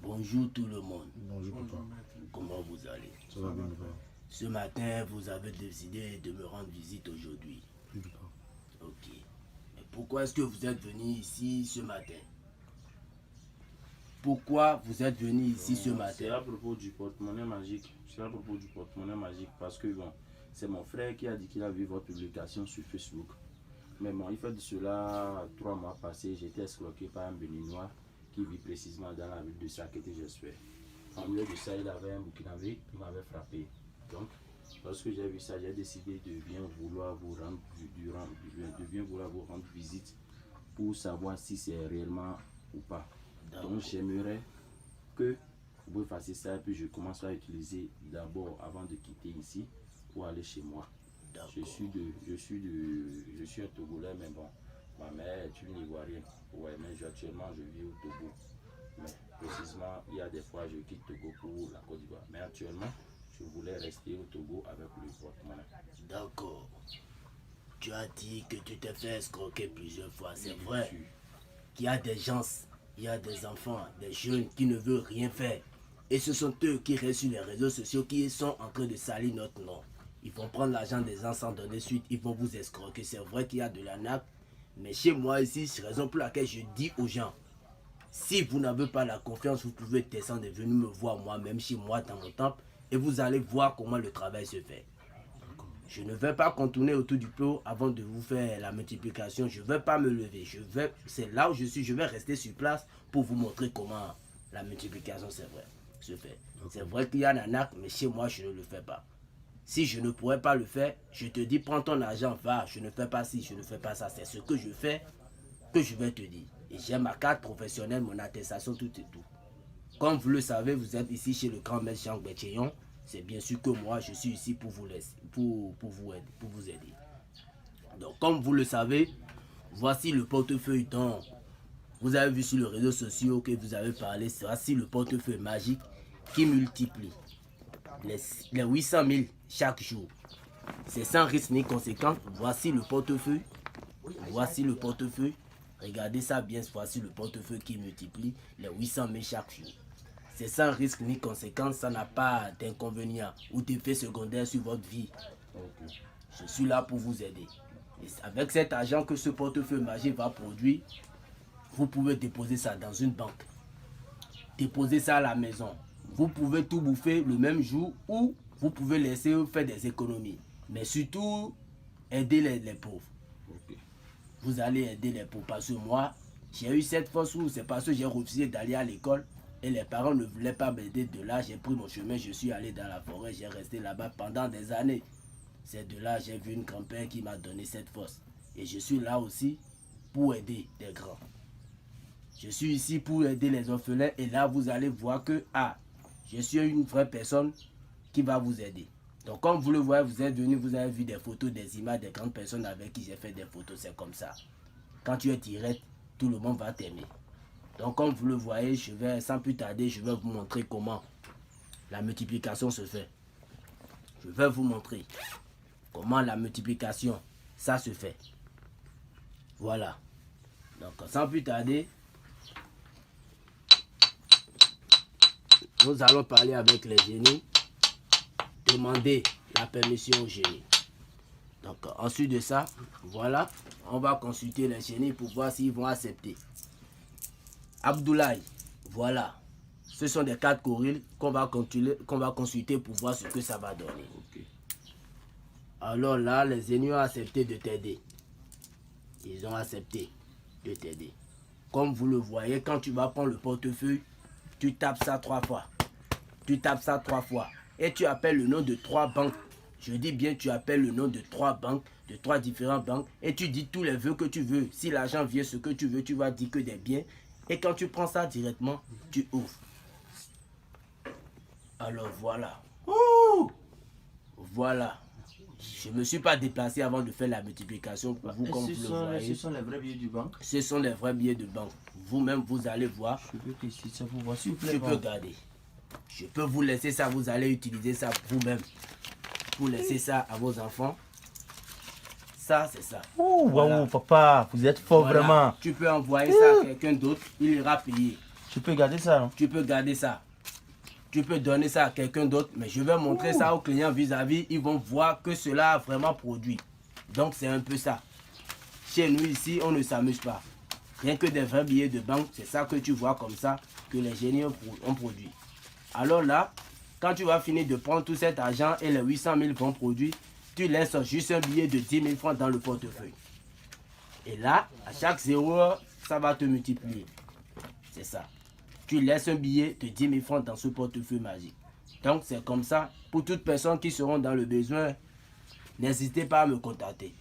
Bonjour tout le monde. Bonjour papa. Comment vous allez? Ça va bien papa. Ce matin, vous avez décidé de me rendre visite aujourd'hui. Oui papa. Ok. Mais pourquoi est-ce que vous êtes venu ici ce matin? Pourquoi vous êtes venu ici ce matin? C'est à propos du porte-monnaie magique. C'est à propos du porte-monnaie magique parce que bon, c'est mon frère qui a dit qu'il a vu votre publication sur Facebook. Mais bon, il fait de cela 3 mois passés, j'ai été escroqué par un béninois qui vit précisément dans la ville de Sakété, j'espère. En lieu de ça, il avait un Burkinabé qui m'avait frappé. Donc, lorsque j'ai vu ça, j'ai décidé de bien vouloir vous rendre visite pour savoir si c'est réellement ou pas. Donc, j'aimerais que vous fassiez ça et puis je commence à utiliser d'abord avant de quitter ici pour aller chez moi. Je suis un Togolais, mais bon, ma mère est une Ivoirienne. Ouais, mais actuellement je vis au Togo. Mais précisément, il y a des fois je quitte Togo pour la Côte d'Ivoire. Mais actuellement, je voulais rester au Togo avec le porte-monnaie. D'accord. Tu as dit que tu t'es fait escroquer plusieurs fois. C'est vrai qu'il y a des gens, il y a des enfants, des jeunes qui ne veulent rien faire. Et ce sont eux qui restent sur les réseaux sociaux qui sont en train de salir notre nom. Ils vont prendre l'argent des gens sans donner suite, ils vont vous escroquer. C'est vrai qu'il y a de l'arnaque, mais chez moi ici, c'est la raison pour laquelle je dis aux gens, si vous n'avez pas la confiance, vous pouvez descendre et venir me voir moi-même chez moi dans mon temple et vous allez voir comment le travail se fait. Je ne vais pas contourner autour du pot avant de vous faire la multiplication. Je ne vais pas me lever. C'est là où je suis. Je vais rester sur place pour vous montrer comment la multiplication se fait. C'est vrai qu'il y a un arnaque, mais chez moi, je ne le fais pas. Si je ne pourrais pas le faire, je te dis, prends ton argent, va. Je ne fais pas ci, je ne fais pas ça. C'est ce que je fais que je vais te dire. Et j'ai ma carte professionnelle, mon attestation, tout et tout. Comme vous le savez, vous êtes ici chez le grand maître Jean Béthéon. C'est bien sûr que moi, je suis ici pour vous laisser, pour vous aider. Donc, comme vous le savez, voici le portefeuille dont vous avez vu sur les réseaux sociaux que vous avez parlé. Voici le portefeuille magique qui multiplie les 800 000 chaque jour. C'est sans risque ni conséquence. Voici le portefeuille. Voici le portefeuille. Regardez ça bien. Voici le portefeuille qui multiplie les 800 000 chaque jour. C'est sans risque ni conséquence. Ça n'a pas d'inconvénient ou d'effet secondaire sur votre vie. Je suis là pour vous aider. Et avec cet argent que ce portefeuille magique va produire, vous pouvez déposer ça dans une banque. Déposer ça à la maison. Vous pouvez tout bouffer le même jour ou vous pouvez laisser faire des économies. Mais surtout, aider les pauvres. Vous allez aider les pauvres. Parce que moi, j'ai eu cette force où c'est parce que j'ai refusé d'aller à l'école et les parents ne voulaient pas m'aider. De là, j'ai pris mon chemin, je suis allé dans la forêt, j'ai resté là-bas pendant des années. C'est de là j'ai vu une grand-père qui m'a donné cette force. Et je suis là aussi pour aider les grands. Je suis ici pour aider les orphelins et là, vous allez voir que, je suis une vraie personne qui va vous aider. Donc, comme vous le voyez, vous êtes venu, vous avez vu des photos, des images des grandes personnes avec qui j'ai fait des photos. C'est comme ça. Quand tu es direct, tout le monde va t'aimer. Donc, comme vous le voyez, sans plus tarder, je vais vous montrer comment la multiplication se fait. Je vais vous montrer comment la multiplication, ça se fait. Voilà. Donc, sans plus tarder, nous allons parler avec les génies, demander la permission aux génies. Donc, ensuite de ça, voilà, on va consulter les génies pour voir s'ils vont accepter. Abdoulaye, voilà, ce sont des cartes Coril qu'on va consulter pour voir ce que ça va donner. Alors là, les génies ont accepté de t'aider. Ils ont accepté de t'aider. Comme vous le voyez, quand tu vas prendre le portefeuille, tu tapes ça 3 fois. Tu tapes ça 3 fois. Et tu appelles le nom de 3 banques. Je dis bien, tu appelles le nom de 3 banques, de 3 différentes banques. Et tu dis tous les vœux que tu veux. Si l'argent vient, ce que tu veux, tu vas dire que des biens. Et quand tu prends ça directement, tu ouvres. Alors voilà. Voilà. Je ne me suis pas déplacé avant de faire la multiplication pour vous, comme vous le voyez. Ce sont les vrais billets du banque. Ce sont les vrais billets de banque. Vous-même, vous allez voir. Je peux tester ça pour voir, s'il vous plaît. Je peux garder. Je peux vous laisser ça, vous allez utiliser ça vous-même. Pour laisser ça à vos enfants. Ça, c'est ça. Ouh, voilà. Waouh, papa, vous êtes fort Voilà. vraiment. Tu peux envoyer ça à quelqu'un d'autre, il ira payer. Tu peux garder ça, non? Tu peux garder ça. Tu peux donner ça à quelqu'un d'autre, mais je vais montrer ça aux clients vis-à-vis. Ils vont voir que cela a vraiment produit. Donc, c'est un peu ça. Chez nous, ici, on ne s'amuse pas. Rien que des vrais billets de banque, c'est ça que tu vois comme ça, que les génies ont produit. Alors là, quand tu vas finir de prendre tout cet argent et les 800 000 vont produire, tu laisses juste un billet de 10 000 francs dans le portefeuille. Et là, à chaque 0 heure, ça va te multiplier. C'est ça. Tu laisses un billet de 10 000 francs dans ce portefeuille magique. Donc, c'est comme ça. Pour toutes personnes qui seront dans le besoin, n'hésitez pas à me contacter.